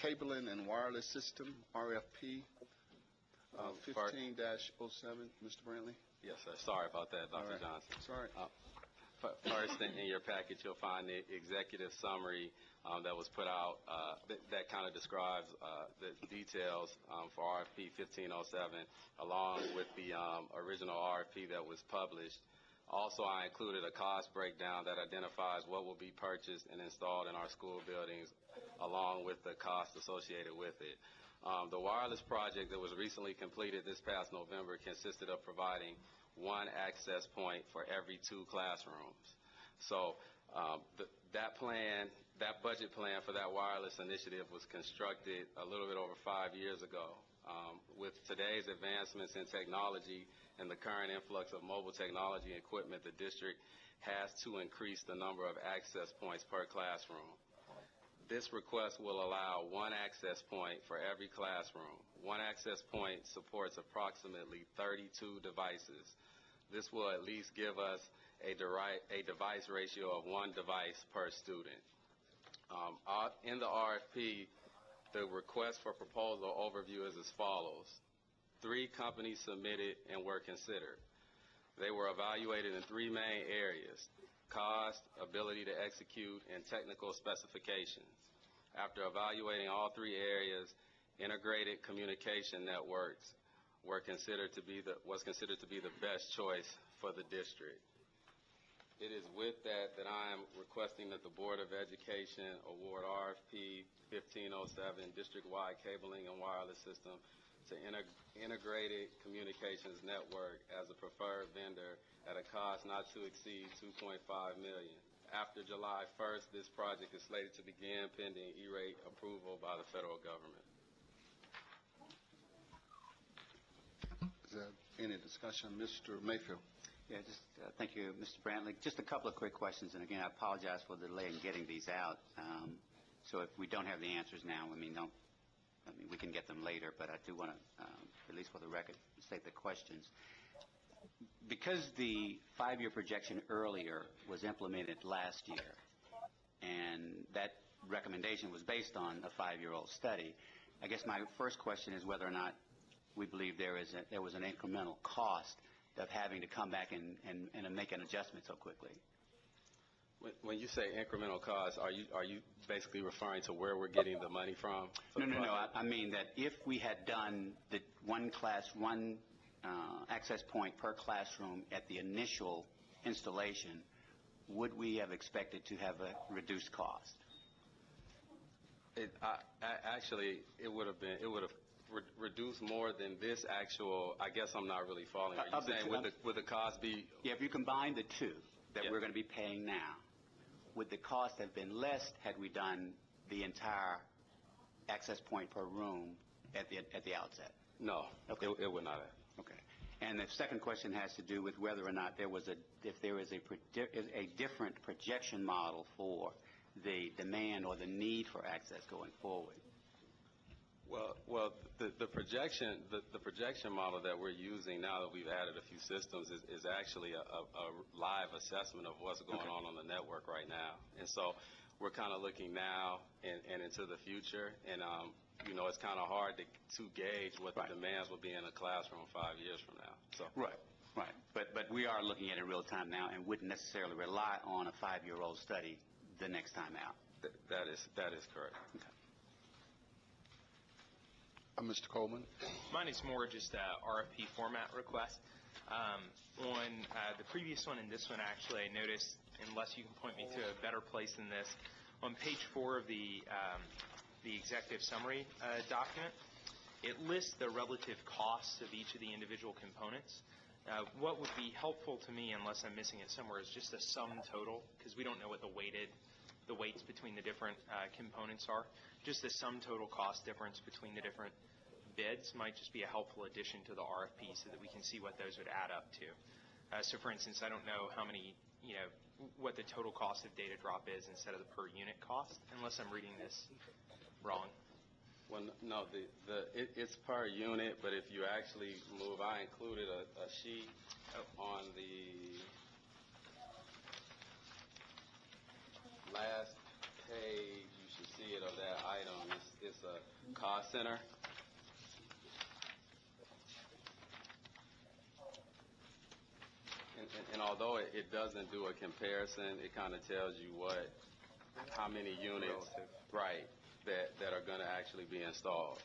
cabling and wireless system, RFP 15-07, Mr. Brantley. Yes, sir. Sorry about that, Dr. Right. Johnson. Sorry. First, in your package, you'll find the executive summary that was put out that kind of describes the details for RFP 1507, along with the original RFP that was published. Also, I included a cost breakdown that identifies what will be purchased and installed in our school buildings, along with the cost associated with it. The wireless project that was recently completed this past November consisted of providing one access point for every 2 classrooms. So that budget plan for that wireless initiative was constructed a little bit over 5 years ago. With today's advancements in technology and the current influx of mobile technology equipment, the district has to increase the number of access points per classroom. This request will allow one access point for every classroom. One access point supports approximately 32 devices. This will at least give us a device ratio of 1 device per student. In the RFP, the request for proposal overview is as follows. 3 companies submitted and were considered. They were evaluated in 3 main areas: cost, ability to execute, and technical specifications. After evaluating all 3 areas, integrated communication networks was considered to be the best choice for the district. It is with that I am requesting that the Board of Education award RFP 1507 district-wide cabling and wireless system to Integrated Communications Network as a preferred vendor at a cost not to exceed $2.5 million. After July 1st, this project is slated to begin pending E-rate approval by the federal government. Is there any discussion? Mr. Mayfield. Yeah, thank you, Mr. Brantley. Just a couple of quick questions, and again, I apologize for the delay in getting these out. So if we don't have the answers now, we can get them later, but I do want to, at least for the record, state the questions. Because the 5-year projection earlier was implemented last year, and that recommendation was based on a 5-year-old study, I guess my first question is whether or not we believe there was an incremental cost of having to come back and make an adjustment so quickly. When you say incremental costs, are you basically referring to where we're getting the money from? No. I mean that if we had done the one access point per classroom at the initial installation, would we have expected to have a reduced cost? Actually, it would have reduced more than this actual. I guess I'm not really following. Are you saying would the cost be? Yeah, if you combine the 2 that we're going to be paying now, would the cost have been less had we done the entire access point per room at the outset? No, okay. It would not have. Okay. And the second question has to do with whether or not if there is a different projection model for the demand or the need for access going forward. Well, the projection model that we're using now that we've added a few systems is actually a live assessment of what's going on the network right now, and so we're kind of looking now and into the future, and it's kind of hard to gauge what the demands will be in a classroom 5 years from now. So right. But we are looking at it real time now, and wouldn't necessarily rely on a 5-year-old study the next time out. That is correct. Okay. Mr. Coleman. Mine is more just a RFP format request. On the previous one and this one, actually, I noticed, unless you can point me to a better place than this, on page 4 of the executive summary document, it lists the relative costs of each of the individual components. What would be helpful to me, unless I'm missing it somewhere, is just a sum total, because we don't know what the weights between the different components are. Just the sum total cost difference between the different bids might just be a helpful addition to the RFP so that we can see what those would add up to. So for instance, I don't know how many, what the total cost of data drop is instead of the per unit cost, unless I'm reading this wrong. Well, no, it's per unit, but if you actually move, I included a sheet on the last page, you should see it, of that item. center. And although it doesn't do a comparison, it kind of tells you how many units, right, that are going to actually be installed,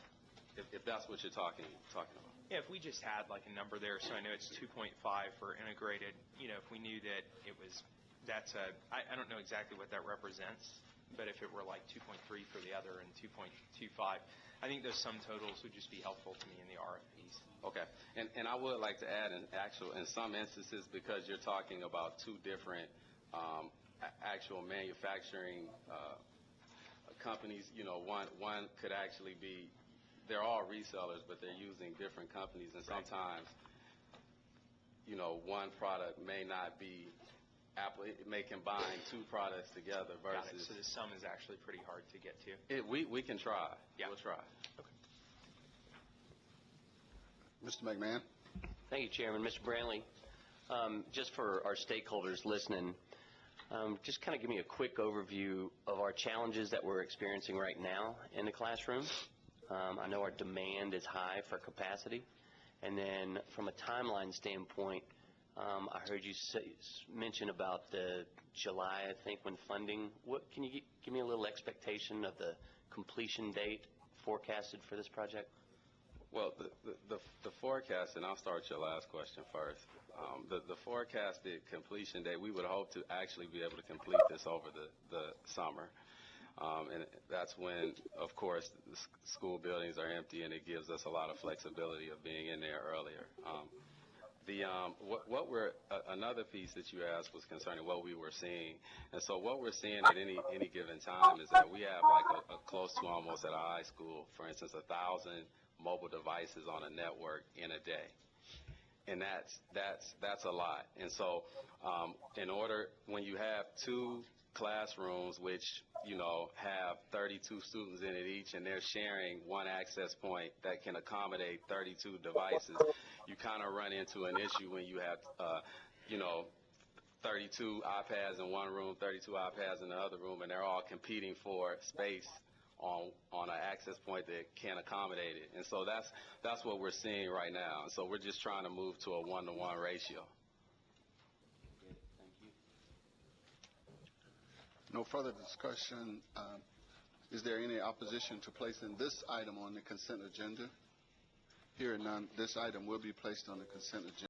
if that's what you're talking about. Yeah, if we just had like a number there, so I know it's 2.5 for integrated, if we knew that I don't know exactly what that represents, but if it were like 2.3 for the other and 2.25, I think those sum totals would just be helpful to me in the RFPs. Okay, and I would like to add in some instances, because you're talking about two different actual manufacturing companies, one could actually be, they're all resellers, but they're using different companies, and sometimes, one product may not be it may combine two products together versus. Got it. So the sum is actually pretty hard to get to. We can try. Yeah. We'll try. Okay. Mr. McMahon? Thank you, Chairman. Mr. Brantley, just for our stakeholders listening, just kind of give me a quick overview of our challenges that we're experiencing right now in the classroom. I know our demand is high for capacity. And then from a timeline standpoint, I heard you mention about the July, I think, when funding. Can you give me a little expectation of the completion date forecasted for this project? Well, the forecast, and I'll start your last question first. The forecasted completion date, we would hope to actually be able to complete this over the summer. And that's when, of course, the school buildings are empty, and it gives us a lot of flexibility of being in there earlier. Another piece that you asked was concerning what we were seeing. And so what we're seeing at any given time is that we have like a close to almost at a high school, for instance, 1,000 mobile devices on a network in a day. And that's a lot. And so when you have two classrooms which have 32 students in it each, and they're sharing one access point that can accommodate 32 devices, you kind of run into an issue when you have 32 iPads in one room, 32 iPads in the other room, and they're all competing for space on an access point that can't accommodate it. And so that's what we're seeing right now. And so we're just trying to move to a 1-to-1 ratio. No further discussion. Is there any opposition to placing this item on the consent agenda? Hearing none, this item will be placed on the consent agenda.